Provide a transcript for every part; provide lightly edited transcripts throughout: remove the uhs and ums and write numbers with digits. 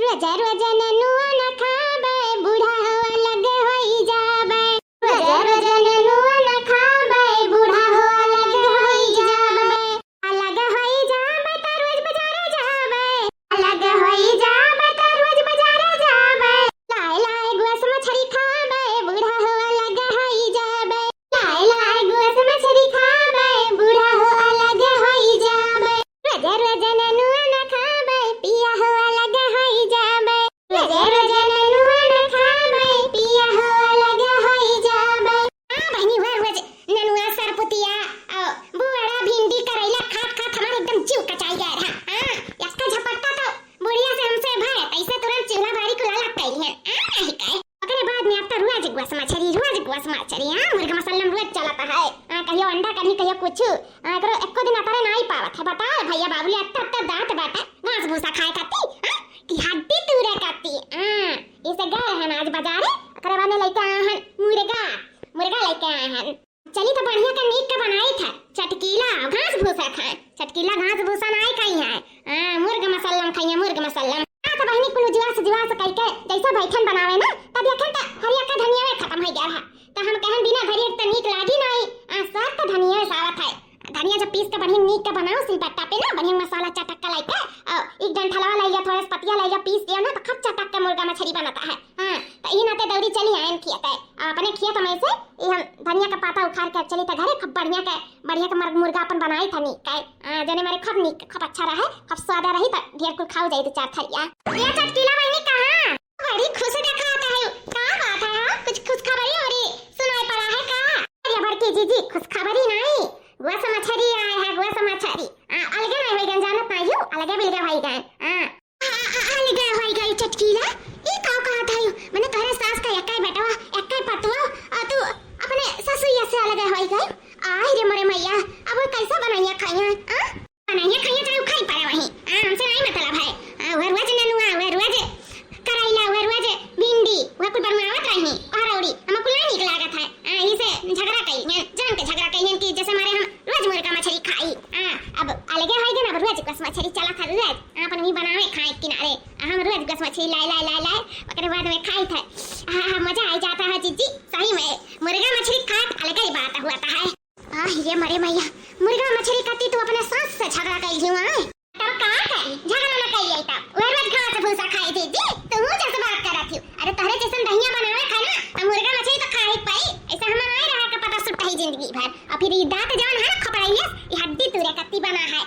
रोज रोज ननुआ न खाबे बूढ़ा होआ लगे होई जाबे। रोज रोज ननुआ न खाबे बूढ़ा होआ लगे होई जाबे। अलग होई जाबे त रोज बाजारे जाबे। अलग होई जाबे त रोज बाजारे जाबे। लाए लाए गोस मछली खाबे बूढ़ा होआ लगे होई जाबे। लाए लाए गोस मछली खाबे बूढ़ा होआ लगे होई जाबे। रोज रोज ननुआ न खाबे पिया होआ लगे होई जाबे। रोज रोज ननुआ न खाबे पिया होआ लगे होई जाबे। बहनी रोज ननुआ सरपुतिया बुआड़ा भिंडी करैला खात खात हमार एकदम जीव कचाई गया रहा। इसका झपट्टा तो बुढ़िया से हमसे भय ऐसे तुरंत चूल्हा बारी को ललक कैली है। नहीं काय ओकरे बाद में अब तो रोज गोस मछली मुर्गा मसल्लम रोज चलता है। कहियो अंडा कभी कहियो कुछ एकरो एको दिन अतरे नहीं पावत है। बता भैया बाबूले अत्ता दांत बाटा घास भूसा खाए खाती कि हड्डी तूरे खाती। इसे गए हैं आज बाजारे ओकरे बाद में लेके आए हैं मुर्गा लेके आए हैं। चली तो बढ़िया का नीक का बनाई था चटकीला घास भूसा खाए। चटकीला घास भूसा नहीं खाई है मुर्गा मसल्लम खाई मुर्गा मसल्लम। तो बहनी कुल जुआ से कह के जैसा बैठन बनावे ना तब यखन त हरिया का धनिया में खत्म हो गया है। तो हम कहन बिना धरिया त नीक लागी नहीं। सब तो धनिया सावत है। धनिया जब पीस के बढ़िया नीक का बनाओ सिलबट्टा पे ना बढ़िया मसाला चटक के लाइके एक डंठलवा ले जा थोड़ा पतिया ले जा पीस दिया ना तो खप चटक के मुर्गा मछली बनता है। तो ई नाते दौड़ी चली आयन खियाते अपने खिया तो मैं से हम धनिया का पाता उखाड़ के चली त घरे खप बढ़िया के मुर्गा अपन बनाई था नीक के जने मारे खप नीक खप अच्छा रहे खप स्वाद रही त ढेर कुल खाओ जाई तो चार थरिया। ये चटकीला बहनी कहां बड़ी खुश देखा आता है। का बात है कुछ खुश खबरी हो रही सुनाई पड़ा है का? अरे बड़की जीजी खुश खबरी नहीं गोस मछली आए है गोस मछली अलगे नहीं होई गन जानत नहीं हो अलगे मिल गए भाई गए अलगे होई गई चटकीला ई का कहत है मने तोरे सास का एकाई बेटा एकाई पतवा तू अपने ससुरिया से अलगे होई गई। आई रे मोरे मैया अब कैसा बनाइया खाइया बनाइया खाइया चाहे खाई पाए वही हमसे नहीं मतलब है। वे रोज ननुआ वे रोज करैला वे रोज भिंडी वे कुल बनवावत रही हरौड़ी हम कुल नहीं निक लागत है। इसे झगड़ा कई जान के झगड़ा कई कि जैसे मारे हम रोज मुर्गा मछली खाई अब अलगे होई गए ना रोज गोस मछली चला था रोज अपन भी बनावे खाए किनारे हम रोज गोस मछली लाई ओकरे बाद में खाई था मजा आ जाता है जीजी सही में मुर्गा मछली खात अलग ही बात हुआ है। ये मरे मैया मुर्गा मछली खाती तू अपने सास से झगड़ा कई क्यों आए तब का करी झगड़ा ना कई लेता रोज घास भूसा खाई थी जी तो हूं जैसे बात करत थी। अरे तोहरे जैसन दहिया बनावे खाना तो मुर्गा मछली तो खा ही पाई ऐसा हम नहीं रहा का पता सुट्टा ही जिंदगी भर और फिर ये दांत जान है खपड़ाइए ये हड्डी तूरे कत्ती बना है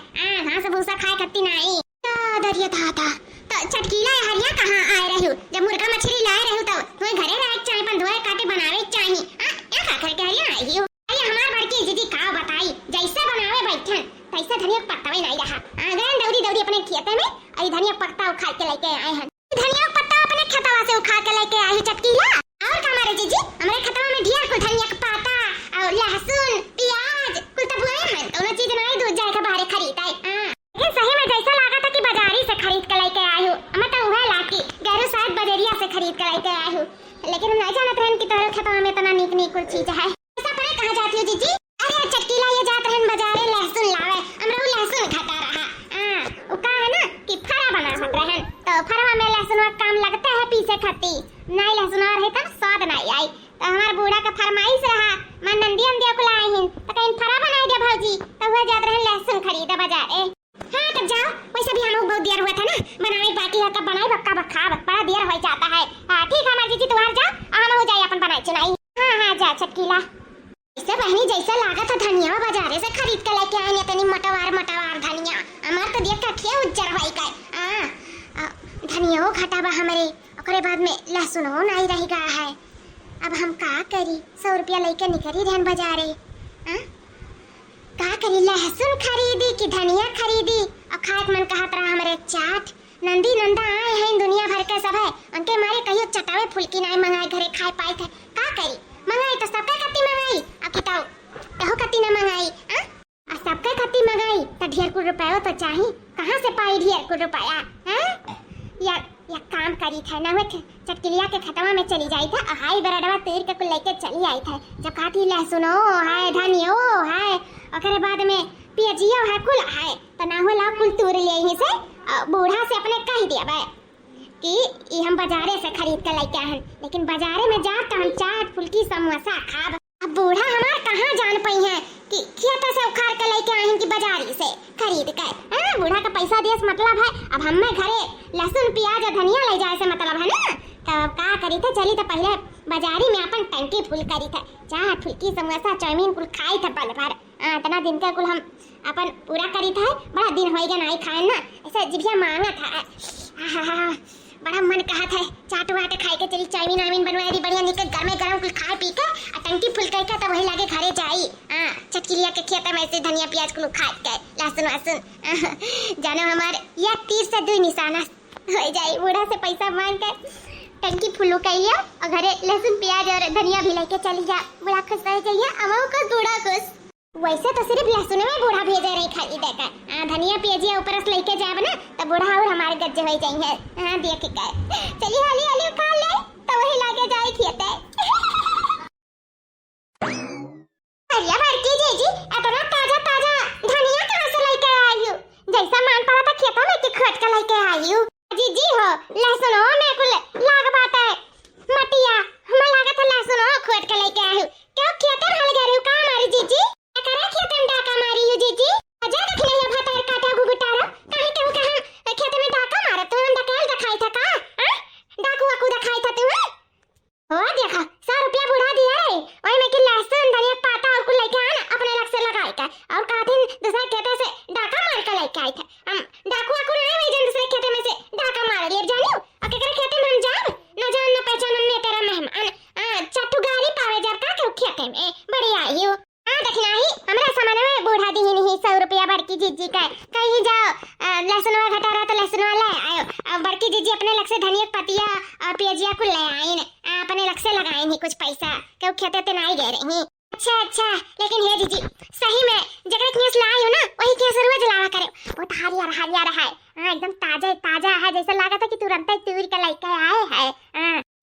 घास भूसा खाए कत्ती नहीं तो दरिया था तो चटकीला हरिया कहां आए रहू जब मुर्गा मछली लाए रहू तो तुम्हें घरे रहे चाहे पन धोए काटे बनावे चाहिए क्या खा करके हरिया आई हो हमार बड़की जीजी का बताई जैसे बनावे बैठन तैसे धनिया पत्ता भी नहीं रहा गए दौड़ी अपने खेते में और धनिया पत्ता उखाड़ के लेके आए हैं। धनिया पत्ता अपने खेतवा से उखाड़ के लेके आए हैं चटकीला और का हमारे जीजी हमारे खेतवा में ढेर कुल धनिया का पत्ता और लहसुन प्याज कुल तब हुए हैं दोनों चीज नहीं दूध जाए के बाहर खरीद आए लेकिन सही में जैसा लगा था कि बाजारी से खरीद के लेके आए हूं मैं तो वह लाकी गैरो शायद बजरिया से खरीद के लेके आए हूं लेकिन हम नहीं जानत रहन कि तोरे खेतवा में इतना नीक कुल चीज है। कहां जाती हो जीजी? अरे चटकीला ये जात रहन बाजारे लहसुन लावे हमरो लहसुन खाता रहा वो का है ना कि फरा बना सकते रहन तो फरवा में लहसुन का काम लगता है पीसे खाती नहीं लहसुन और है तब स्वाद नहीं आई तो हमार बूढ़ा का फरमाइश रहा मैं नंदी अंदिया को लाई हिन तो कहीं फरा बनाई दे भौजी तो वो जात रहन लहसुन खरीदे बाजारे। हां तब जाओ वैसे भी हम बहुत देर हुआ था ना बनाई बाकी है कब बनाई बक्का बक्का बड़ा देर हो जाता है। ठीक है हमार जीजी तुम्हार जा हम हो जाए अपन बनाई चुनाई। हां जा चटकीला इसे बहनी जैसा लागत है धनिया बाजारे से खरीद के लेके आए इतनी मटवार धनिया हमार तो देख के अखियां उज्जर होई गए धनिया वो घटावा हमारे ओकरे बाद में लहसुन हो नहीं रही गया है। अब हम का करी 100 रुपया लेके निकली रहन बाजारे का करी लहसुन खरीदी कि धनिया खरीदी और खात मन कहत रहा हमारे चाट नंदी नंदा आए हैं दुनिया भर के सब है उनके मारे कहियो चटावे फुलकी नहीं मंगाए घरे खाए पाए थे का करी मंगाई तो सबका कत्ती मंगाई अब किताओ कहो कत्ती न मंगाई सबका कत्ती मंगाई तो ढेर कुछ रुपया तो चाहिए कहां से पाई ढेर कुछ रुपया या काम करी था ना वो चटकिलिया के खतवा में चली जाई था हाई बराडवा तेल के कुल लेके चली आई था जब खाती लहसुन है धनिया है ओकरे बाद में पियाजिया है कुल है तो ना होला कुल तूर ले ही से बूढ़ा से अपने कह दिया बे कि ई हम बाजारे से खरीद कर लेके आए, लेकिन बाजारे में जा तो हम चाट फुल्की समोसा खाब। अब बूढ़ा हमार कहाँ जान पाई है कि खेत से उखाड़ कर लेके आए कि बाजारी से खरीद कर। बूढ़ा का पैसा दिए से मतलब है, अब हमें घरे लहसुन प्याज और धनिया ले जाए से मतलब है ना। तब का करी थे, चली तो पहले बाजारी में अपन टंकी फुल करी थे, चाट फुल्की समोसा चाउमीन कुल खाई थे पल भर। इतना दिन का कुल हम अपन पूरा करी था, बड़ा दिन हो गया नहीं खाए ना, ऐसा जिभिया मांगा था। बड़ा मन कहा था चाट वाट खाई के चली, चाउमीन वामीन बनवाई दी बढ़िया निकल घर में गरम कुल खा पी के टंकी फुल करके तब वही लागे घरे जाई। चटकिलिया के खेत में से धनिया प्याज कुल खा के लहसुन वहसुन जानो हमार या 30 से 2 निशाना हो जाई। बूढ़ा से पैसा मांग के टंकी फुल्लू कर लिया और घरे लहसुन प्याज और धनिया भी लेके चली जा। बड़ा खुश रह जाइए, अमाओ का बूढ़ा खुश। वैसे तो सिर्फ लहसुन में बूढ़ा भेजे रही खाली देकर, धनिया प्याजिया ऊपर से लेके जाब ना तो बूढ़ा और हमारे गज्जे हो जाएंगे। देख के चलिए हाली हाली खा ले तो वही लागे जाए खेते। अरे बड़की जीजी इतना ताजा ताजा धनिया कहां से लेके आई हो? जैसा मान पड़ा था खेतों में कि खोद के लेके आई हो। जीजी हो लहसुन हो मैं कुल लाग बात है मटिया हम लागत है लहसुन हो खोद के लेके आई हो। क्यों खेत में हल गए हो का हमारी जीजी? करे खेत में डाका मारी हो जीजी? अजा देख ले ये भातार काटा गुगुटारा काहे कहू के हम खेत में डाका मारे तो हम डकेल दिखाई था का? डाकू वाकू दिखाई था तू? हो देखा 100 रुपया बुढ़ा दिया है, ओए में कि लहसुन धनिया पाता और कुल लेके आना अपने लग से लगाई का और का दिन दूसरा खेत से डाका मार के लेके आई था। हम डाकू वाकू नहीं वही जन दूसरे खेत में से डाका मार लिए जानियो और केकरे खेत में हम जाब न जान न पहचान में तेरा मेहमान चट्टू गाड़ी पावे जब का के खेत में बड़ी आई हो। देखना ही हमरा सामान में बूढ़ा दी नहीं 100 रुपया बड़की जीजी का कहीं जाओ लहसुन वाला घटा रहा तो लहसुन वाला आयो। अब बड़की जीजी अपने लग से धनिया पतिया और प्याजिया को ले आई ने अपने लग से लगाए नहीं कुछ पैसा क्यों खेते ते नहीं गए रही। अच्छा लेकिन हे जीजी सही में जगह केस लाई हो ना वही केस रोज लावा करे, बहुत हरिया रहा है एकदम ताजा है जैसा लगा था कि तुरंत ही तूर के लेके आए है।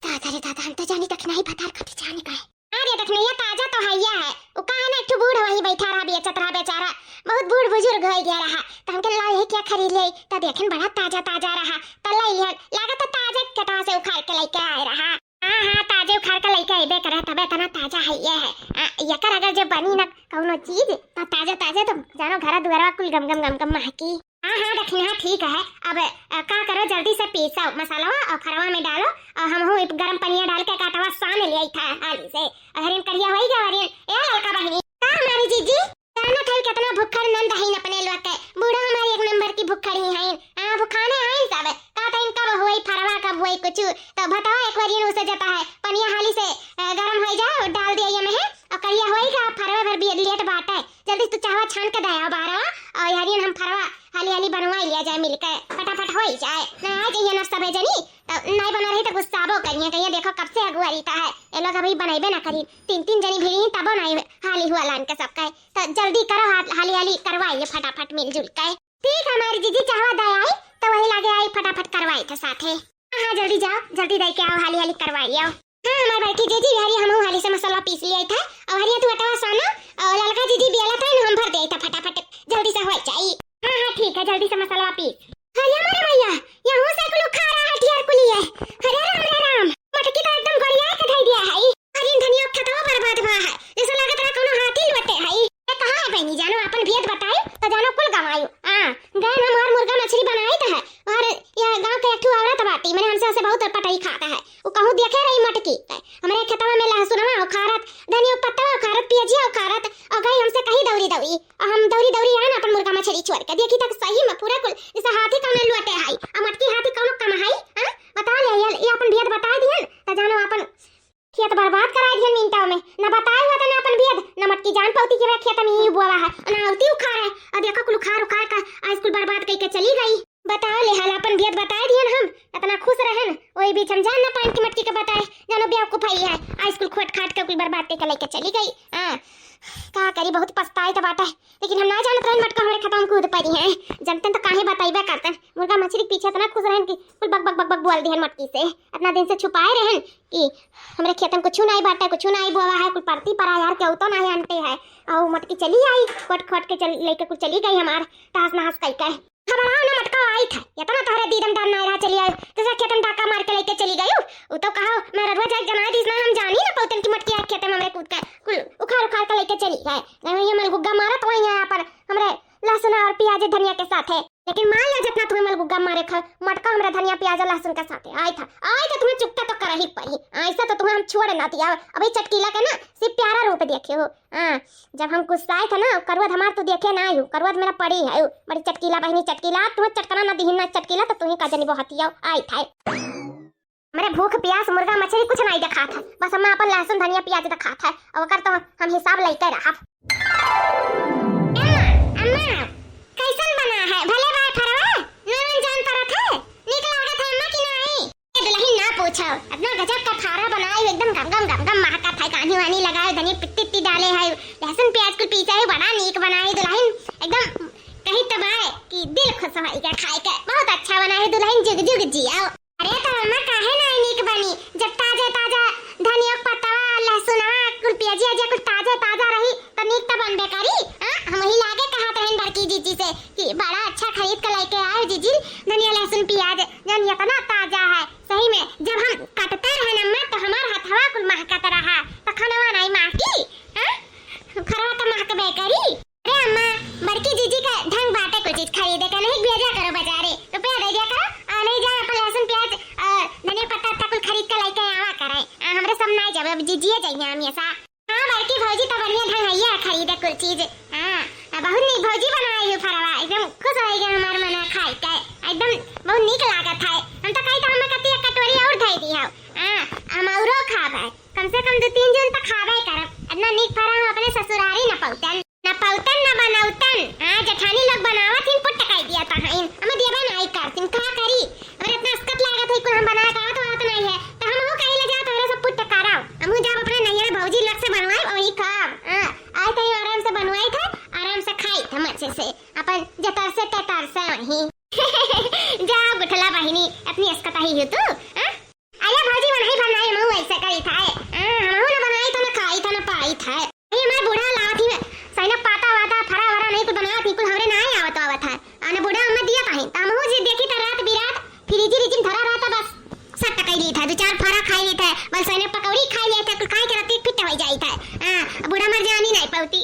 दादा हम तो जानी तक नहीं पता कति जाने का है। अरे देख नहीं ताजा तो हैया है, वो कहा ना एक बूढ़ वही बैठा रहा बेचत रहा बेचारा, बहुत बूढ़ बुजुर्ग हो गया रहा तो हमके लाई क्या खरीद ले तो देखें बड़ा ताजा रहा तो लाई लिया लगा तो ताजा कटा से उखाड़ के लेके आए रहा। हाँ ताजे उखाड़ के लेके आइबे करे तबे तना ताजा है ये है। यकर अगर जब बनी ना कौनो चीज तो ताजा तो जानो घर दुआरा कुल गम महकी। हाँ देखना ठीक है। अब का करो जल्दी से पीसो मसाला और खरवा में डालो और हम हो गरम पानी डाल के काटवा सान लिया था हाली से हरिन करिया होई जा हरिन ए लड़का बहनी का हमारी जीजी जाना था कितना भूखड़ नंद है अपने लोग के बूढ़ा हमारी एक नंबर की भूखड़ी है भूखाने है सब का था इनका होई फरवा कब होई कुछ तो बताओ एक बार उसे जाता है पनिया हाली से गरम हो जाए और डाल दिया में है और करिया होई का फरवा भर भी लेट बाटा है जल्दी तू चावा छान के दया बारवा और हरिन हम फरवा हाली बनवा लिया जाए मिलकर फटाफट हो ही जाए ना आ जाइए नाश्ता भेजनी तो नहीं बना रही तो गुस्साबो करिए कहिए देखो कब से अगुआ रीता है ये लोग अभी बनाइबे ना करी 3 जनी भिड़ी तबो नहीं हाली हुआ लान के सबका तो जल्दी करो हाली करवाइए फटाफट मिलजुल के। ठीक है हमारी जीजी चाहवा दे आई तो वही लागे आई फटाफट करवाई थे साथे। हाँ जल्दी जाओ जल्दी दे के आओ हाली करवाई आओ। हाँ हमारी बड़की जीजी हरी हम हाली से मसाला पीस लिया था और हरिया तू हटावा साना और लड़का जीजी बेला था हम भर दे था फटाफट जल्दी से हो जाए। हाँ ठीक है जल्दी से मसाला पीस। अरे हमारे भैया यहाँ से लोग खा रहा है हथियार को लिए। अरे राम मटकी तो एकदम गड़िया के ढाई दिया है। अरे धनिया खतवा बर्बाद हुआ है जैसे लागत रहा कोनो हाथी लुटे है। ये कहां है बहनी जानो अपन भेद बताई तो जानो कुल गवायो। गए हम और मुर्गा मछली बनाई था और ये गांव के एक औरत बाटी मैंने हमसे से बहुत पटाई खाता है वो कहूं देखे रही मटकी हमारे खेतवा में लहसुन में खारत धनिया पत्ता खारत प्याजिया खारत और गई हमसे कहीं दौड़ी हम दौड़ी आन अपन मुर्गा मछली छोड़ के देखी तक सही में पूरा कुल जैसे हाथी कौन लुटे है और मटकी हाथी कौन कम है। बता ले ये अपन भेद बता दियन तो जानो अपन खेत बर्बाद करा दियन मिनटों में न बताए हुआ ना अपन भेद न मटकी जान पाती के खेत में ही बुआ है ना होती उखाड़ है और देखो कुल उखाड़ का आज कुल बर्बाद करके चली गई। बताओ ले हाल अपन भेद बता दियन हम इतना खुश रहन वही बीच हम जान ना पान की मटकी के बताए जानो बेवकूफ है आज कुल खोट खाट के कुल बर्बाद करके लेके चली गई। का करी बहुत पछताई तो बाटा है लेकिन हम ना जानत रहन मटका हमारे खत्म कूद पड़ी है जनतन तो काहे बताइबे करतन मुर्गा मछली के पीछे इतना खुश रहन कि कुल बक बोल दिहन मटकी से इतना दिन से छुपाए रहन कि हमरे खेतन कुछ नहीं बाटा कुछ नहीं बोवा है कुल परती परा यार केहू तो नहीं आनते है और मटकी चली आई खोट के चल लेके कुल चली गई हमार तास नहास कई के खबराओ ना मटका आई था इतना तोहरे दीदम दान नहीं रहा चली आई दूसरा खेतन डाका करुआ जाग जना दिस ना हम जानी ना पौतन की मटकी खेते में हमरे कूद के कुल उखाड़ उखाड़ के लेके चली गए नहीं ये मलगुग्गा मारा तो यहाँ पर हमरे लहसुन और प्याज धनिया के साथ है लेकिन मान लो जितना तुम्हें मलगुग्गा मारे खा मटका हमरा धनिया प्याज लहसुन के साथ है आए था तुम्हें चुकता तो कर ही पड़ी ऐसा तो तुम्हें हम छोड़ ना दिया अभी चटकीला का ना सिर्फ प्यारा रूप देखे हो जब हम गुस्साए थे ना करवद हमार तो देखे ना आयु करवद मेरा पड़ी है बड़ी चटकीला बहनी चटकीला तुम्हें चटकना ना दिही ना चटकीला तो तुम्हें का जनी बहुत आई था मेरे भूख प्यास मुर्गा मछली कुछ नहीं देखा था बस हम अपन लहसुन धनिया प्याज देखा था और कर तो हम हिसाब लेके रहा अम्मा कैसन बना है भले भाई फरवा नरन जान परत है नीक लागत है अम्मा की नहीं ये दुल्हन ना पूछो इतना गजब का फारा बनाई एकदम गम गम महका था कानी वानी लगाए धनिया पित्ती डाले है लहसुन प्याज को पीछे है बड़ा नीक बनाई दुल्हन एकदम कहीं तबाह कि दिल खुश होई के खाए के बहुत अच्छा बना है दुल्हन जुग जुग जियो अरे तो अम्मा काहे ना नीक बनी जब ताजा धनिया पत्ता लहसुन कुल प्याज कुल ताजा रही तो नीक तो बनबे करी हम ही लागे कहत रहन बड़की जीजी से कि बड़ा अच्छा खरीद के लेके आए जीजी धनिया लहसुन प्याज जन इतना ताजा है सही में जब हम काटते रहे अम्मा तो हमार हथवा कुल महकत रहा तो खानवा नहीं महकी खरवा तो महकबे करी अरे अम्मा बड़की जीजी का ढंग बाटे कुछ चीज खरीदे का नहीं भेजा करो बाजारे रुपया दे दिया करो आ नहीं जा अपन लहसुन प्याज धनिया पत्ता कुल खरीद के लेके आवा करे हमरे सब नहीं जावे अब जीजिए जाइए हम ऐसा हां बड़की भौजी तो बढ़िया ढंग है खरीदे कुल चीज बहुत नीक भौजी बनाई हो फरवा एकदम खुश हो गए हमार मना खाई के एकदम बहुत नीक लागत है हम तो कही तो हम कती एक कटोरी और धई दी हो हम औरो खाबे कम से कम 2-3 जन तक खाबे करब इतना नीक फरा हम अपने ससुरारी न पौतन न बनाउतन जेठानी लोग बनावत हिन पुट टकाई दिया ता हइन हम देबे नहीं करतिन का करी अरे इतना अस्कत लागत है कुल हम बना के तो बात नहीं है तो हम हो कहीं ले जा तोरे सब पुट टकाराओ हम जब अपने नैया भौजी लोग से बनवाई वही खाब आज तो आराम से बनवाई था आराम से खाई था मजे से अपन जतर से ततर से वही जा गुठला बहिनी अपनी अस्कत ही हो तू आया भौजी बनाई हम ऐसे करी था हम ना बनाई था ना खाई था ना पाई था ये हमारा बूढ़ा लावत ही सैना पाता वाता फरा वरा नहीं कुछ बनावत ही कुल हमरे ना आवत है आने बूढ़ा हमें दिया था त हम हो जे देखी त रात बिरात फ्रिज धरा रहता बस सब टकाई ली था 2-4 फरा खाई ली था बस सैने पकौड़ी खाई ली था कुल खाई के रात फिट हो जाई था बूढ़ा मर जानी नहीं पौती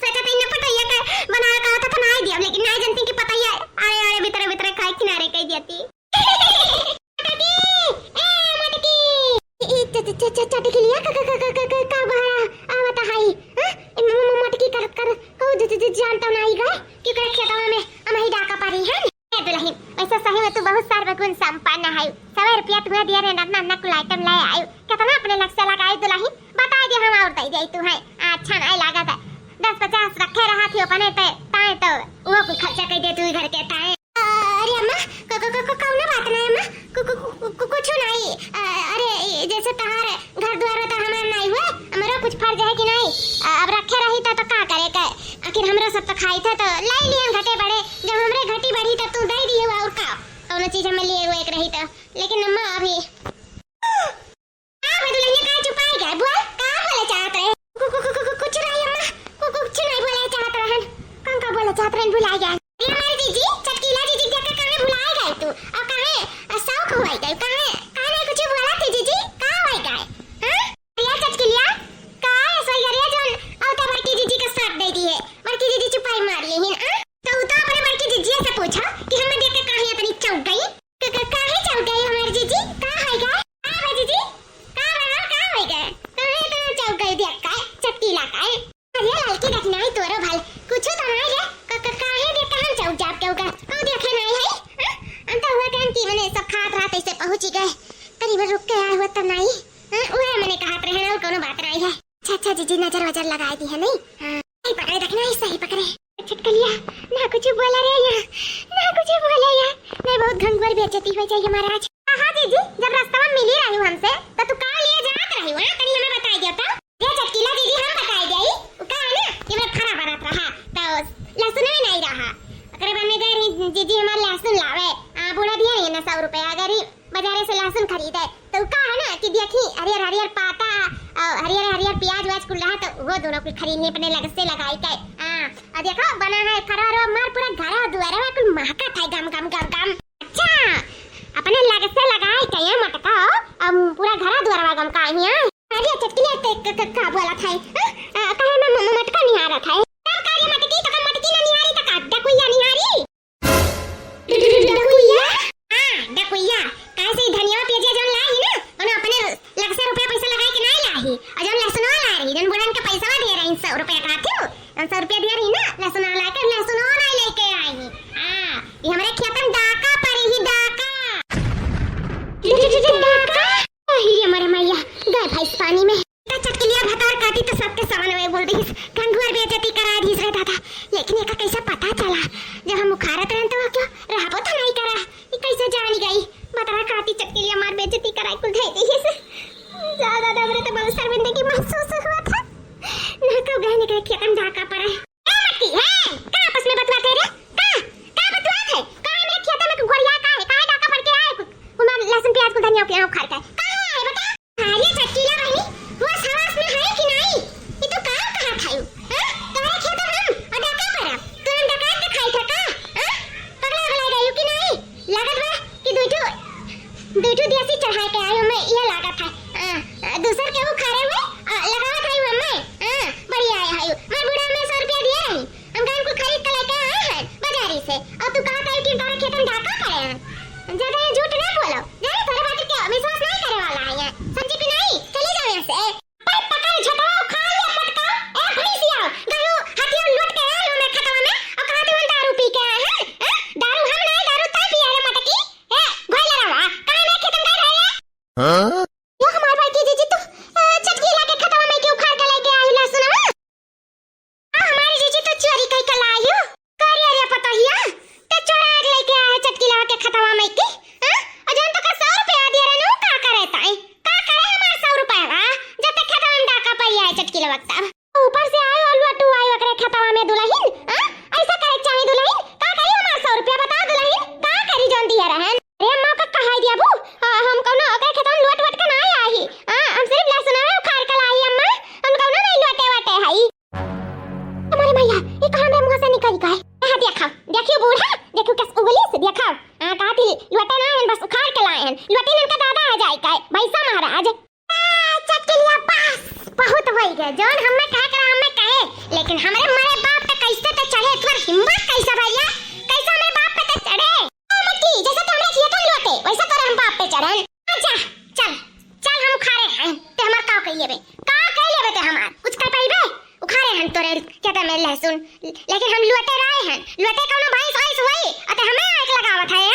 सोचा था न पटैया का बना का था नहीं दिया लेकिन नहीं जानती कि पटैया अरे भीतर खाई किनारे कह देती चटकी लिया का बहारा आवत हाई मटकी कर को जानता नहीं गए कि करे खेतवा में हम ही डाका पारी है दुल्हन ऐसा सही में तू बहुत सारे गुण संपन्न है 100 रुपया तुम्हें दिया रे नन्ना कुल आइटम ले आयो कितना अपने लग से लगाई दुल्हन बता दे हम और दे तू है अच्छा नहीं लागत है 10-50 रखे रहा थी अपने पे ताए तो वो कुछ खर्चा कर दे तू घर के ताए अरे अम्मा कौन बात नहीं अम्मा कुछ नहीं अरे जैसे तहार घर द्वार तो हमारा नहीं हुआ हमारा कुछ फर्ज है कि नहीं अब रखे रही तो का करे के आखिर हमरा सब तो खाई था तो लाई लिए घटे बड़े जब हमरे घटी बढ़ी तो तू दे दिए और का कौन चीज हमें लिए हुए एक रही तो लेकिन अम्मा अभी दुल्हनिया का छुपाई गए बोल का बोले चाहत रहे कुछ नहीं अम्मा कुछ नहीं बोले चाहत रहन कौन का बोले चाहत रहन भुला गया ये हमारी जीजी चटकीला जीजी देख के कहां भुला गए तू और कहां शौक हुआ गए कहां कुछ बोला थी जीजी कहां हो गए हां या चटकीलिया का ऐसा गरिया जन औता बड़की जीजी के साथ दे दी है बड़की जीजी छुपाई मार ली है तो उता अपने बड़की जीजी से पूछा कि हमें देख के कहां इतनी चौक गई काहे चौक गई हमारी जीजी का है गए हां जीजी का हो गए कहां इतना चौक गई देख का चटकीला का अरे लड़की देखना है तोरो भाई कुछ तो नहीं है काहे देख के हम चौक जाप के होगा ओ देखे नहीं है अंत हुआ कहन की मैंने सब खात रात ऐसे पहुंच गए करीब रुक के आया हुआ तो नहीं ओए मैंने कहा रहे ना कोनो बात नहीं है अच्छा जीजी नजर वजर लगा दी है नहीं सही पकड़े देखना है सही पकड़े छटकलिया ना कुछ बोला रे या ना कुछ बोला या मैं बहुत घंघवर बेइज्जती हो जाएगी महाराज हां जीजी जब रास्ता में मिली रही हमसे तो तू का लिए जात रही हो कहीं हमें बताई दिया था ये चटकीला दीदी हम बताई गई का है ना ये मैं खरा बनत रहा तो लहसुन में नहीं रहा अरे बनने गए जीजी हमारे लहसुन लावे बूढ़ा दिया है ना 100 रुपया अगर बाजारे से लहसुन खरीदे तो का है ना कि देखी हरियर पाता हरियर प्याज वाज कुल रहा तो वो दोनों कुल खरीदने अपने लग से लगाई के और देखो बना है खरा मार पूरा घरा दुआरा कुल महका था गम अच्छा अपने लग से लगाई के मटका पूरा घरा द्वारा गम का हिया अरे चटकी ले का बोला था कहे मैं मटका निहारा था तब कार्य मटकी तो मटकी ना निहारी तो काटा कोई निहारी डकुइया हां डकुइया कैसे धनिया पेजे जन लाई ना उन्हें अपने लाख से रुपया पैसा लगा के नहीं लाई और जन लहसुन ला रही जन बुढ़न के पैसा दे रही 100 रुपया का थी 100 रुपया दे रही ना लहसुन ला के लहसुन नहीं लेके आई हां ये हमारे खेत में डाका पड़ी ही डाका ये हमारे मैया गए भैंस पानी में चटके लिया भतार काटी तो सबके सामने में बोल दी कंगुर बेइज्जती करा दी रे दादा लेकिन ये कैसे पता चला जब हम मुखारत रहन तो क्यों रहबो तो नहीं करा ये कैसे जान गई भतार काटी चटके लिया मार बेइज्जती कराई कुल धई दी से ज्यादा दबरे तो बहुत शर्मिंदगी महसूस हुआ था ना को गहने के खेत में ढाका पड़ा है मट्टी है का आपस में बतवाते रे का बतवात है का मेरे खेत में गोड़िया का है का ढाका पड़ के आए उमर लहसुन प्याज को धनिया के उखाड़ के ऊपर से आए और लटू आए ओकरे खतवा में दुल्हन ऐसा करे चाहे दुल्हन का करी हमार 100 रुपया बता दुल्हन का करी जोन दिया रहन अरे अम्मा का कहाई दिया बू हम कौनो ओकरे खतवा में लट के ना आई हम सिर्फ लहसुन में उखाड़ के लाई अम्मा हम कौनो नहीं लटे वटे हई हमारे मैया ये कहां में मुंह से निकल गए हां देखियो बूढ़ा देखियो किस उंगली से देखा कहती लटे ना बस उखाड़ के लाए हैं लटे नन का दादा आ जाए का भैसा महाराज चटलिया पास बहुत वही गए जोन हमें कहे लेकिन हमारे मरे बाप पे कैसे तो चढ़े तोर हिम्मत कैसा भैया कैसा हमारे बाप पे तो चढ़े मट्टी जैसे तो हमरे खेत में लोटे वैसा तो हम बाप पे चढ़े अच्छा चल हम खा रहे हैं ते हमार का कहिए बे ते हमार कुछ कर पाइबे उखाड़े हम तोरे खेत में लहसुन लेकिन हम लोटे रहे हैं लोटे कोनो भाई साइस होई अते हमें आग लगावत है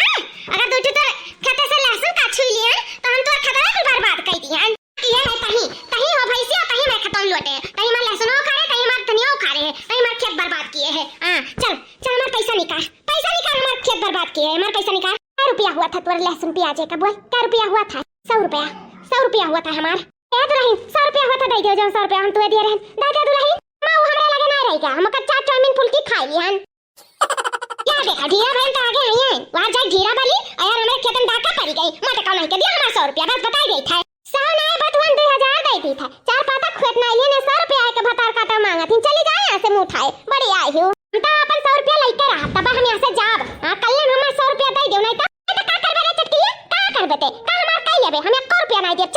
अगर दो तो खेत से लहसुन का छुई लियन तो हम तोर खतरा को बर्बाद कर दियन ये है तही हो भैंसिया तही मैं खत्म लोटे तही मार लहसुन खाए तही मार धनिया खाए तही मार खेत बर्बाद किए है हां चल हमार पैसा निकाल हमार खेत बर्बाद किए है हमार पैसा निकाल क्या रुपया हुआ था तोर लहसुन प्याज का बोल क्या रुपया हुआ था 100 रुपया हुआ था हमार ए दुल्हन 100 रुपया हुआ था दे दे जो 100 रुपया हम तुए दिए रहन दादा दुल्हन मां वो हमरा लगे ना रहेगा हम कच्चा चाउमीन फुलकी खाई लिहन क्या देखा ढीरा बहन तो आगे आई है वहां जाए ढीरा वाली और हमारे खेत में डाका पड़ गई मत कौन के दिया हमार 100 रुपया बस बता गई था 100 नहीं बतवन 2000 दे दी था चार पाता खेत ना लिए ने 100 रुपया के भतार काटा मांगा थी चली जाए यहां से मुंह उठाए बड़ी आई हो हम तो अपन 100 रुपया लेके रहा तब हम यहां से जाब हां कल हम 100 रुपया दे देव नहीं तो का करबे रे चटकी का करबे ते का हमार कह लेबे हम 1 रुपया नहीं देब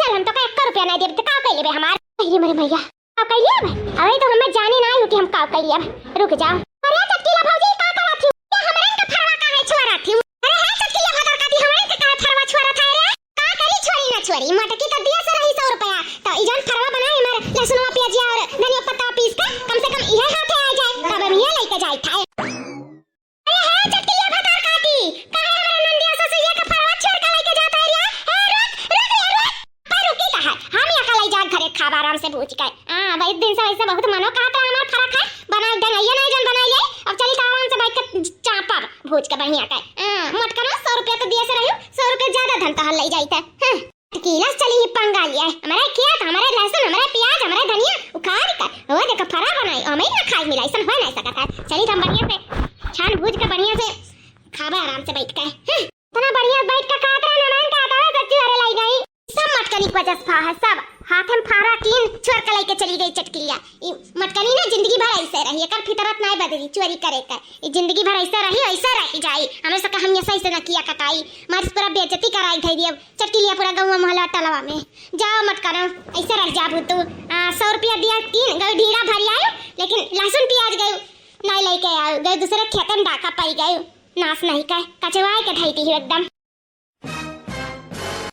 चल हम तो 1 रुपया नहीं देब तो का कह लेबे हमार अरे मेरे भैया का कह लेबे अरे तो हमें जाने ना हो कि हम का कह लेबे रुक जाओ अरे चटकी ला भौजी का करा थी क्या हमरे का फरवा का है छोरा थी अरे है चटकी ला भतार काटी हमरे के का फरवा छोरा था रे का करी छोरी ना छोरी मटकी तो दिया से रही 100 रुपया तो इजन फरवा बनाए मार लहसुनवा प्याजिया और धनिया पत्ता पीस के कम से कम इहे हाथे आ जाए तब हम ये लेके जाई था अरे है चटकिया भतार काटी काहे हमारे नंदिया ससुरिया का फरवा छोड़ के लेके जाता है रुक पर रुकी कहा हम यहां का ले जा घरे खाब आराम से भूज के हां भाई दिन से वैसे बहुत मनो कहता है हमार फरक है बना दे ये नहीं जन बनाई ले अब चली तो आराम से बैठ के चापा भूज के बढ़िया के मत करो 100 रुपया तो दिए से रहियो 100 रुपया ज्यादा धन तो हल ले जाईता कीलस चली ही पंगा लिया हमारे खेत हमारे लहसुन हमारे प्याज हमारे धनिया उखाड़ कर वो देखो फरा बनाई हमें ना खाई मिलाई सन हो नहीं सकता चली हम बढ़िया से छान भूज के बढ़िया से खाबा आराम से बैठ के इतना बढ़िया बैठ के खाता है ना मन का आता है सच्ची अरे लाई गई सब मटकनी की वजह से है सब हाथ में फारा कीन छोड़ के लेके चली गई चटकिलिया। ई मटकनी ना जिंदगी भर ऐसे रही, एकर फितरत नहीं बदली चोरी करे का। ई जिंदगी भर ऐसे रही जाई। हमें सका हम ऐसे ना किया कटाई मारिस पूरा बेइज्जती कराई थई दियो चटकिलिया पूरा गांव मोहल्ला टलवा में। जाओ मत करो ऐसे रह जाबू तू। 100 रुपया दिया तीन गई ढीरा भरी आयो, लेकिन लहसुन प्याज गई नहीं लेके आयो, गई दूसरे खेत में डाका पाई गई। नाश नहीं कहे कचवाए के धई थी एकदम।